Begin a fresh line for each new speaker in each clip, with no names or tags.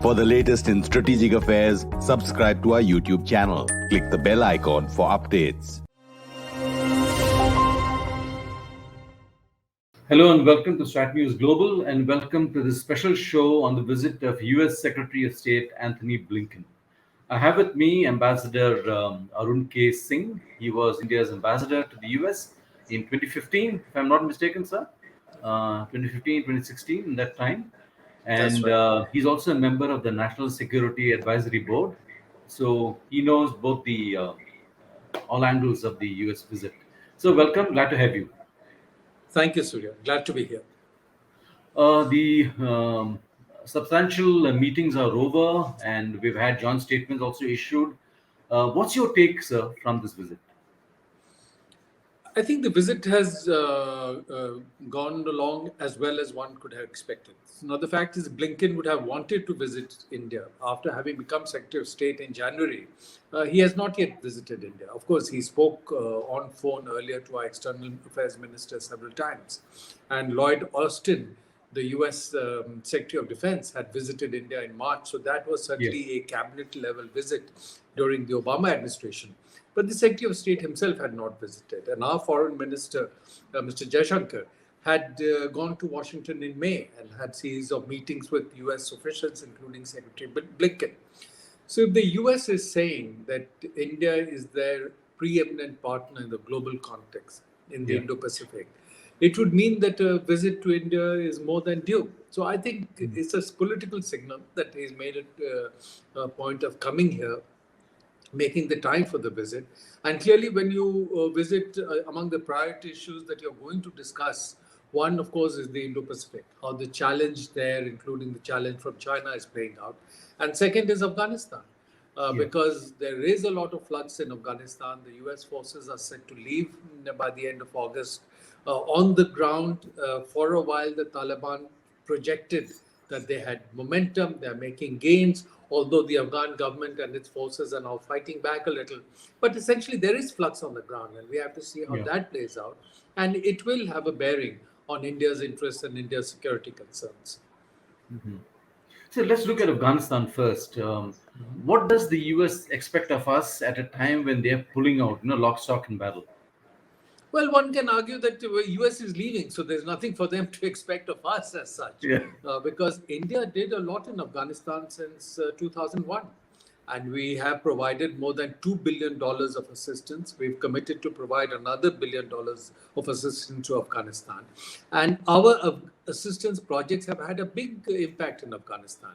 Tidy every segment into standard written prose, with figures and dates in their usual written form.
For the latest in strategic affairs, subscribe to our YouTube channel. Click the bell icon for updates.
Hello and welcome to StratNewsGlobal and welcome to this special show on the visit of US Secretary of State Anthony Blinken. I have with me Ambassador Arun K. Singh. He was India's ambassador to the US in 2015, if I'm not mistaken, sir. 2015, 2016, in that time. And he's also a member of the National Security Advisory Board. So he knows both the all angles of the US visit. So welcome, glad to have you.
Thank you, Surya. Glad to be here.
The substantial meetings are over, and we've had joint statements also issued. What's your take, sir, from this visit?
I think the visit has gone along as well as one could have expected. Now, the fact is, Blinken would have wanted to visit India after having become Secretary of State in January. He has not yet visited India. Of course, he spoke on phone earlier to our External Affairs Minister several times. And Lloyd Austin, the US Secretary of Defense, had visited India in March. So that was certainly a cabinet level visit during the Obama administration. But the Secretary of State himself had not visited. And our Foreign Minister, Mr. Jaishankar, had gone to Washington in May and had a series of meetings with US officials, including Secretary Blinken. So if the US is saying that India is their preeminent partner in the global context, in the Indo-Pacific, it would mean that a visit to India is more than due. So I think it's a political signal that he's made it a point of coming here, making the time for the visit. And clearly, when you visit, among the priority issues that you're going to discuss, one, of course, is the Indo-Pacific, how the challenge there, including the challenge from China, is playing out. And second is Afghanistan, because there is a lot of flux in Afghanistan. The US forces are set to leave by the end of August. On the ground, for a while, the Taliban projected that they had momentum, they're making gains, although the Afghan government and its forces are now fighting back a little. But essentially, there is flux on the ground, and we have to see how that plays out. And it will have a bearing on India's interests and India's security concerns.
Mm-hmm. So let's look at Afghanistan first. What does the US expect of us at a time when they're pulling out, lock, stock, and barrel?
Well, one can argue that the US is leaving, so there's nothing for them to expect of us as such. Because India did a lot in Afghanistan since 2001. And we have provided more than $2 billion of assistance. We've committed to provide another $1 billion of assistance to Afghanistan. And our assistance projects have had a big impact in Afghanistan.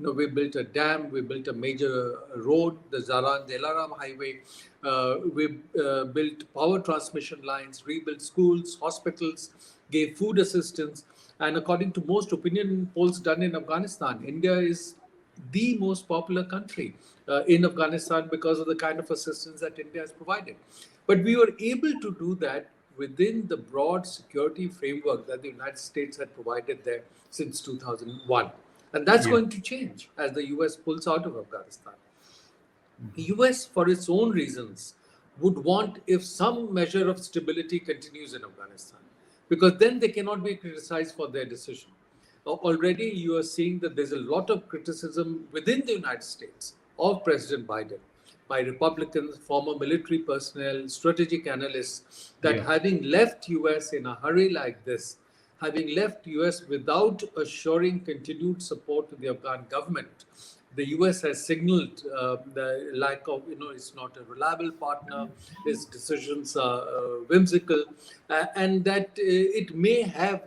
We built a dam, we built a major road, the Zaran-Dilaram highway. We built power transmission lines, rebuilt schools, hospitals, gave food assistance. And according to most opinion polls done in Afghanistan, India is the most popular country in Afghanistan because of the kind of assistance that India has provided. But we were able to do that within the broad security framework that the United States had provided there since 2001. And that's going to change as the US pulls out of Afghanistan. The US, for its own reasons, would want if some measure of stability continues in Afghanistan, because then they cannot be criticized for their decision. Already you are seeing that there's a lot of criticism within the United States of President Biden by Republicans, former military personnel, strategic analysts, that having left US in a hurry like this, having left US without assuring continued support to the Afghan government, the US has signaled the lack of, it's not a reliable partner, its decisions are whimsical, and that it may have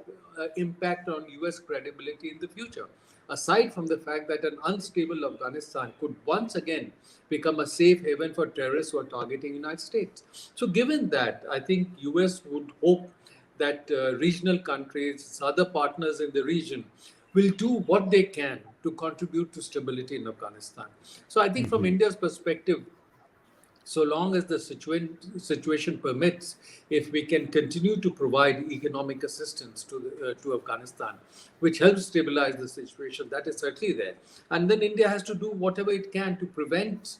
impact on US credibility in the future, aside from the fact that an unstable Afghanistan could once again become a safe haven for terrorists who are targeting the United States. So given that, I think US would hope that regional countries, other partners in the region, will do what they can to contribute to stability in Afghanistan. So I think from India's perspective, so long as the situation permits, if we can continue to provide economic assistance to Afghanistan, which helps stabilize the situation, that is certainly there. And then India has to do whatever it can to prevent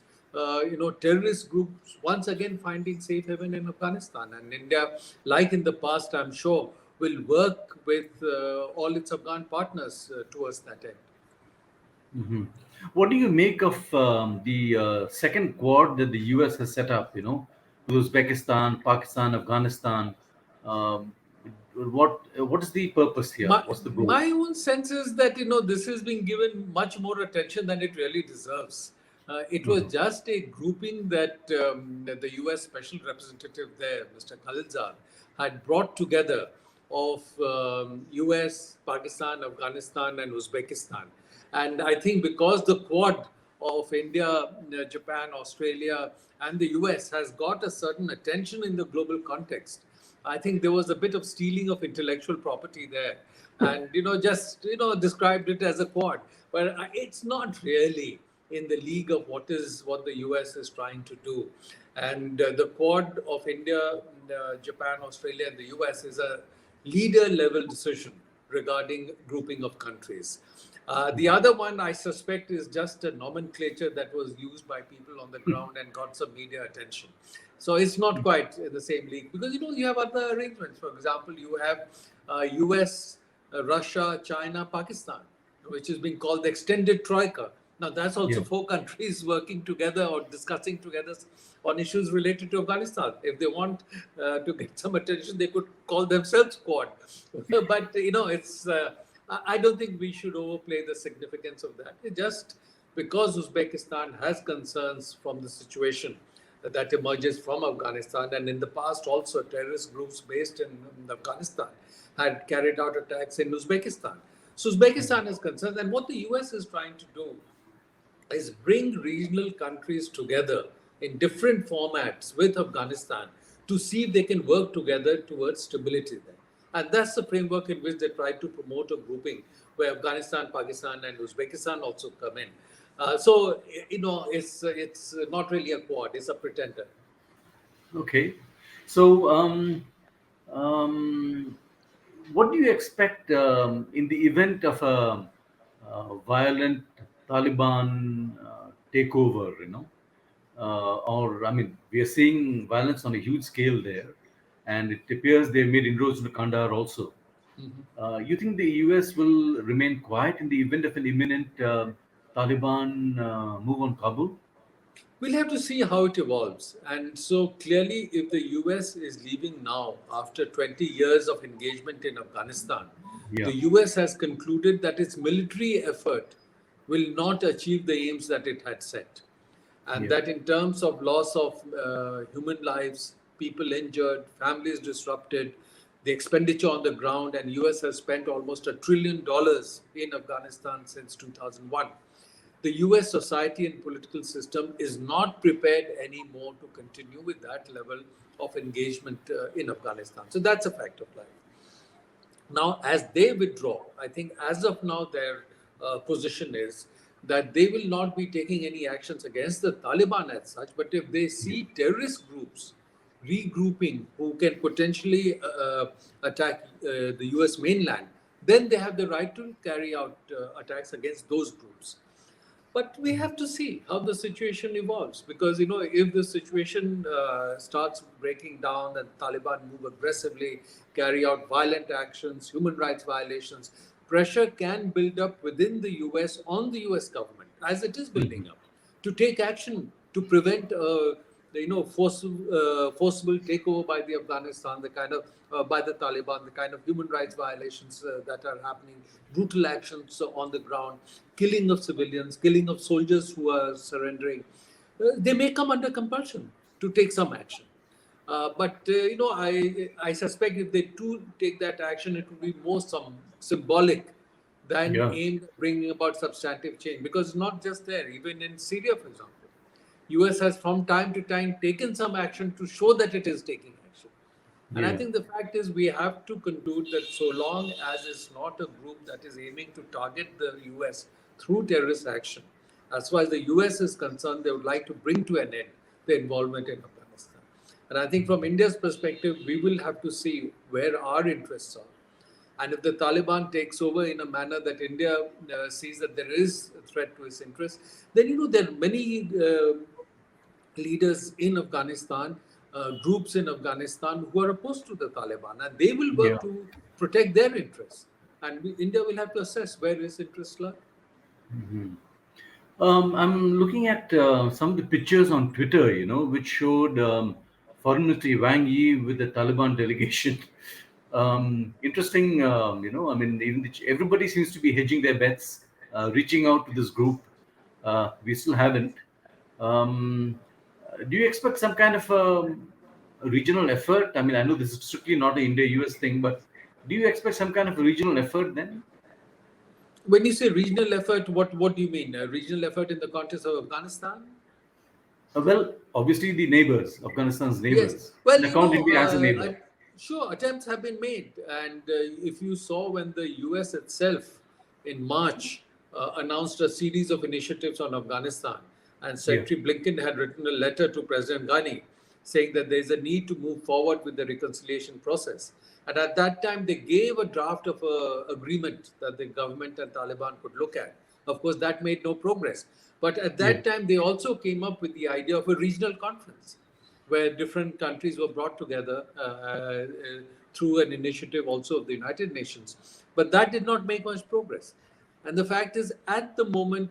terrorist groups once again finding safe haven in Afghanistan. And India, like in the past, I'm sure, will work with all its Afghan partners towards that end.
Hmm. What do you make of the second quad that the US has set up? With Uzbekistan, Pakistan, Afghanistan. Um, what is the purpose here?
My,
What's the goal?
my own sense is that this has been given much more attention than it really deserves. It was
Mhm.
just a grouping that the U.S. Special Representative there, Mr. Khalilzad, had brought together of U.S., Pakistan, Afghanistan, and Uzbekistan. And I think because the Quad of India, Japan, Australia, and the US has got a certain attention in the global context, I think there was a bit of stealing of intellectual property there, and just described it as a quad, but it's not really in the league of what the US is trying to do, and the quad of India, Japan, Australia, and the US is a leader level decision regarding grouping of countries. The other one, I suspect, is just a nomenclature that was used by people on the ground and got some media attention. So it's not quite in the same league because you have other arrangements. For example, you have US, Russia, China, Pakistan, which is being called the extended troika. Now that's also
Yeah.
four countries working together or discussing together on issues related to Afghanistan. If they want to get some attention, they could call themselves Quad. But it's. I don't think we should overplay the significance of that. It just because Uzbekistan has concerns from the situation that emerges from Afghanistan, and in the past also terrorist groups based in Afghanistan had carried out attacks in Uzbekistan. So Uzbekistan is concerned, and what the US is trying to do is bring regional countries together in different formats with Afghanistan to see if they can work together towards stability there. And that's the framework in which they try to promote a grouping where Afghanistan, Pakistan, and Uzbekistan also come in. So, it's not really a quad, it's a pretender.
Okay. So, um, what do you expect in the event of a, violent Taliban takeover? Or I mean, we are seeing violence on a huge scale there, and it appears they made inroads into Kandahar also. You think the US will remain quiet in the event of an imminent Taliban move on Kabul?
We'll have to see how it evolves. And so clearly, if the US is leaving now after 20 years of engagement in Afghanistan,
Yeah,
the US has concluded that its military effort will not achieve the aims that it had set. And
yeah.
that in terms of loss of human lives, people injured, families disrupted, the expenditure on the ground, and US has spent almost $1 trillion in Afghanistan since 2001. The US society and political system is not prepared anymore to continue with that level of engagement in Afghanistan. So that's a fact of life. Now, as they withdraw, I think as of now, their position is that they will not be taking any actions against the Taliban as such, but if they see terrorist groups regrouping who can potentially attack the US mainland, then they have the right to carry out attacks against those groups. But we have to see how the situation evolves because if the situation starts breaking down and Taliban move aggressively, carry out violent actions, human rights violations, pressure can build up within the US on the US government as it is building up to take action to prevent forcible takeover by the Afghanistan, the kind of by the Taliban, the kind of human rights violations that are happening, brutal actions on the ground, killing of civilians, killing of soldiers who are surrendering. They may come under compulsion to take some action. But I suspect if they do take that action, it will be more symbolic than
Yeah.
aimed at bringing about substantive change. Because it's not just there, even in Syria, for example. US has from time to time taken some action to show that it is taking action. And I
Yeah.
think the fact is we have to conclude that so long as it's not a group that is aiming to target the US through terrorist action, as far as the US is concerned, they would like to bring to an end the involvement in Afghanistan. And I think from India's perspective, we will have to see where our interests are. And if the Taliban takes over in a manner that India sees that there is a threat to its interests, then there are many leaders in Afghanistan, groups in Afghanistan who are opposed to the Taliban, and they will
Yeah.
work to protect their interests. And India will have to assess where its interests lie.
I'm looking at some of the pictures on Twitter, which showed Foreign Ministry Wang Yi with the Taliban delegation. Interesting, I mean, everybody seems to be hedging their bets, reaching out to this group. We still haven't. Do you expect some kind of a regional effort? I mean, I know this is strictly not an India-US thing, but do you expect some kind of a regional effort then?
When you say regional effort, what do you mean? A regional effort in the context of Afghanistan?
Well, obviously the neighbors, Afghanistan's
Yes.
neighbors,
Well,
and account India as a neighbor.
sure, attempts have been made. And if you saw when the US itself in March announced a series of initiatives on Afghanistan, and Secretary Blinken had written a letter to President Ghani saying that there's a need to move forward with the reconciliation process. And at that time, they gave a draft of an agreement that the government and Taliban could look at. Of course, that made no progress. But at that time, they also came up with the idea of a regional conference where different countries were brought together through an initiative also of the United Nations. But that did not make much progress. And the fact is, at the moment,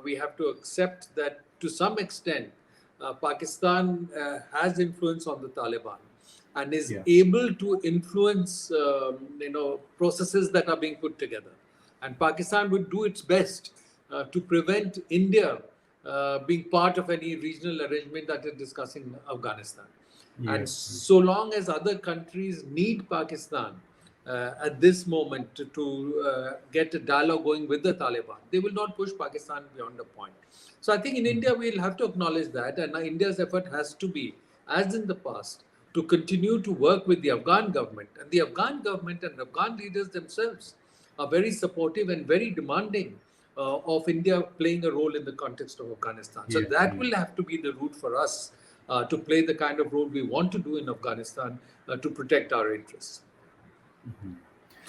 we have to accept that to some extent, Pakistan has influence on the Taliban and is able to influence, processes that are being put together. And Pakistan would do its best to prevent India being part of any regional arrangement that is discussing Afghanistan. And so long as other countries need Pakistan at this moment to get a dialogue going with the Taliban, they will not push Pakistan beyond a point. So I think in India, we'll have to acknowledge that. And India's effort has to be, as in the past, to continue to work with the Afghan government. And the Afghan government and Afghan leaders themselves are very supportive and very demanding of India playing a role in the context of Afghanistan. So that will have to be the route for us to play the kind of role we want to do in Afghanistan to protect our interests.
Mm-hmm.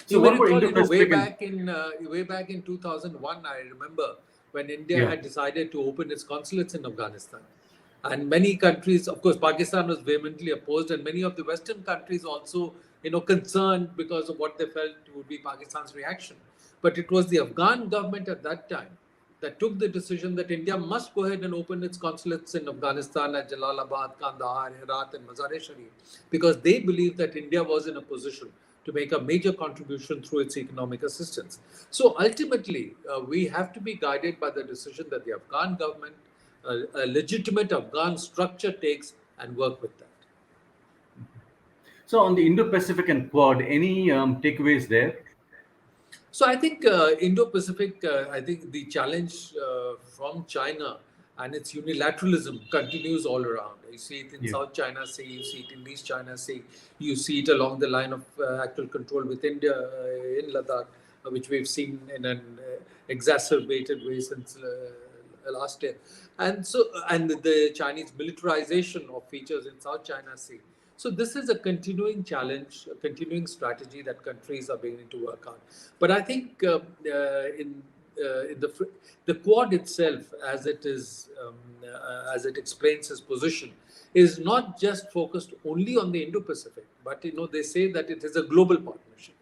So you may recall, way back in 2001, I remember when India had decided to open its consulates in Afghanistan. And many countries, of course, Pakistan was vehemently opposed, and many of the Western countries also, concerned because of what they felt would be Pakistan's reaction. But it was the Afghan government at that time that took the decision that India must go ahead and open its consulates in Afghanistan at Jalalabad, Kandahar, Herat, and Mazar-e-Sharif, because they believed that India was in a position to make a major contribution through its economic assistance. So ultimately, we have to be guided by the decision that the Afghan government, a legitimate Afghan structure, takes and work with that.
So on the Indo-Pacific and Quad, any takeaways there?
So I think Indo-Pacific, I think the challenge from China and its unilateralism continues all around. You see it in South China Sea, you see it in East China Sea, you see it along the line of actual control with India in Ladakh, which we've seen in an exacerbated way since last year. And the Chinese militarization of features in South China Sea. So this is a continuing challenge, a continuing strategy that countries are beginning to work on. But I think in the Quad itself, as it is, as it explains its position, is not just focused only on the Indo-Pacific, but they say that it is a global partnership,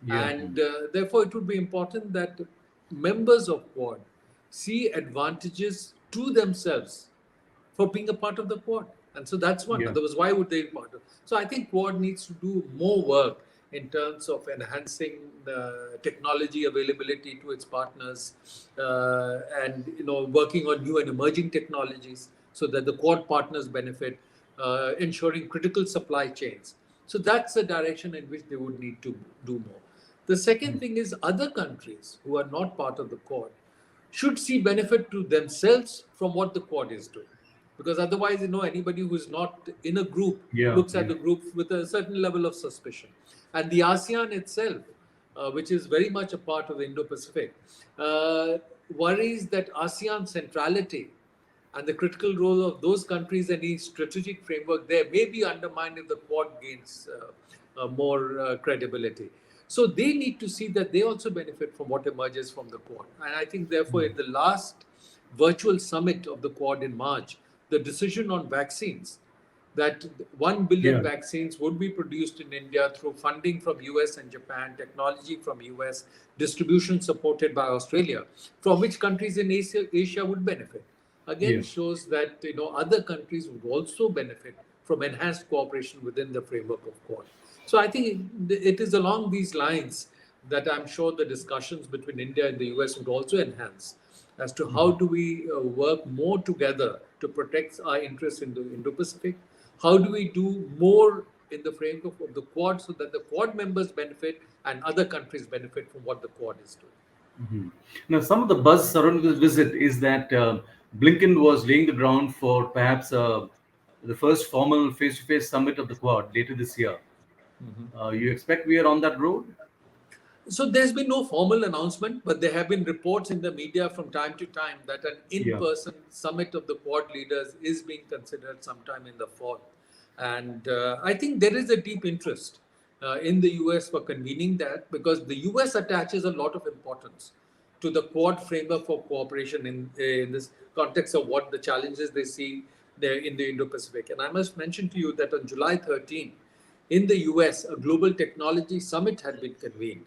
and therefore it would be important that members of Quad see advantages to themselves for being a part of the Quad. And so that's one. Otherwise, why would they be part of? So I think Quad needs to do more work in terms of enhancing the technology availability to its partners, and working on new and emerging technologies so that the Quad partners benefit, ensuring critical supply chains. So that's the direction in which they would need to do more. The second thing is other countries who are not part of the Quad should see benefit to themselves from what the Quad is doing. Because otherwise, anybody who is not in a group looks at the group with a certain level of suspicion. And the ASEAN itself, which is very much a part of the Indo-Pacific, worries that ASEAN centrality and the critical role of those countries and the strategic framework there may be undermined if the Quad gains more credibility. So they need to see that they also benefit from what emerges from the Quad. And I think, therefore, at the last virtual summit of the Quad in March, the decision on vaccines, that 1 billion
Yeah.
vaccines would be produced in India through funding from US and Japan, technology from US, distribution supported by Australia, from which countries in Asia would benefit. Again,
Yeah.
shows that other countries would also benefit from enhanced cooperation within the framework of Quad. So I think it is along these lines that I'm sure the discussions between India and the US would also enhance as to how do we work more together to protect our interests in the Indo-Pacific. How do we do more in the framework of the Quad so that the Quad members benefit and other countries benefit from what the Quad is doing.
Now, some of the buzz surrounding this visit is that Blinken was laying the ground for perhaps the first formal face-to-face summit of the Quad later this year. You expect we are on that road?
So there's been no formal announcement, but there have been reports in the media from time to time that an in-person summit of the Quad leaders is being considered sometime in the fall. And I think there is a deep interest in the US for convening that, because the US attaches a lot of importance to the Quad framework for cooperation in this context of what the challenges they see there in the Indo-Pacific. And I must mention to you that on July 13, in the US, a global technology summit had been convened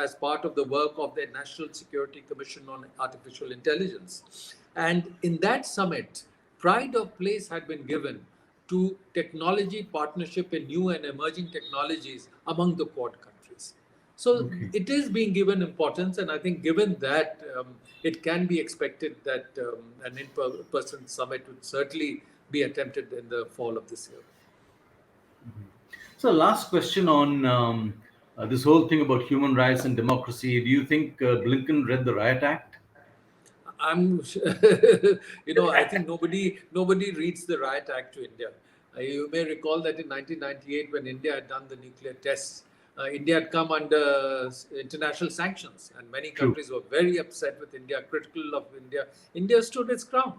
as part of the work of the National Security Commission on Artificial Intelligence. And in that summit, pride of place had been given to technology partnership in new and emerging technologies among the Quad countries. So it is being given importance, and I think given that, it can be expected that an in-person summit would certainly be attempted in the fall of this year.
So, last question on this whole thing about human rights and democracy. Do you think Blinken read the Riot Act?
I'm, I think nobody reads the Riot Act to India. You may recall that in 1998, when India had done the nuclear tests, India had come under international sanctions, and many countries were very upset with India, critical of India. India stood its ground.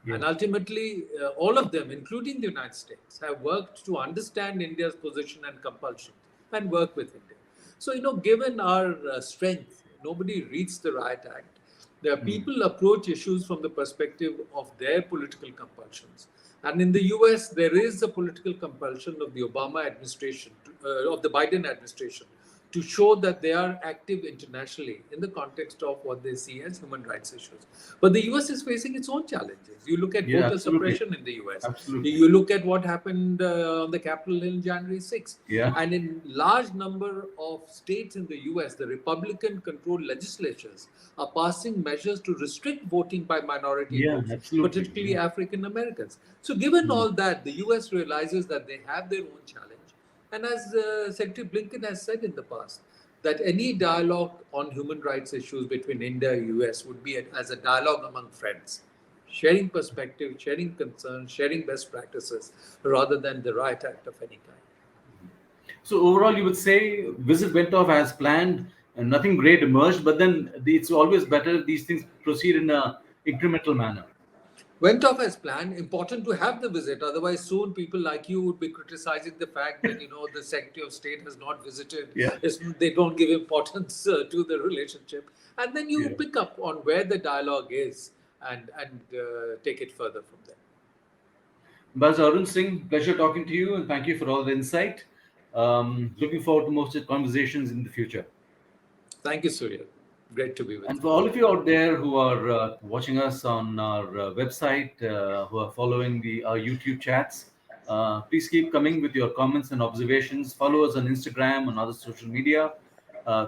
And ultimately, all of them, including the United States, have worked to understand India's position and compulsion and work with India. So, given our strength, nobody reads the Riot Act. The people approach issues from the perspective of their political compulsions. And in the US, there is a political compulsion of the Obama administration, of the Biden administration, to show that they are active internationally in the context of what they see as human rights issues. But the US is facing its own challenges. You look at voter suppression in the US. You look at what happened on the Capitol Hill January 6th. And in large number of states in the US, the Republican-controlled legislatures are passing measures to restrict voting by minority groups, particularly African Americans. So given all that, the US realizes that they have their own challenge. And as Secretary Blinken has said in the past, that any dialogue on human rights issues between India and US would be as a dialogue among friends, sharing perspective, sharing concerns, sharing best practices, rather than the Riot Act of any kind.
So overall, you would say visit went off as planned and nothing great emerged, but then it's always better if these things proceed in an incremental manner.
Went off as planned. Important to have the visit. Otherwise, soon people like you would be criticizing the fact that the Secretary of State has not visited. They don't give importance to the relationship, and then you pick up on where the dialogue is and take it further from there.
Ambassador Arun Singh, pleasure talking to you, and thank you for all the insight. Looking forward to more conversations in the future.
Thank you, Surya. Great to be with you.
And for all of you out there who are watching us on our website, who are following our YouTube chats, please keep coming with your comments and observations. Follow us on Instagram and other social media.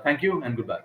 Thank you and goodbye.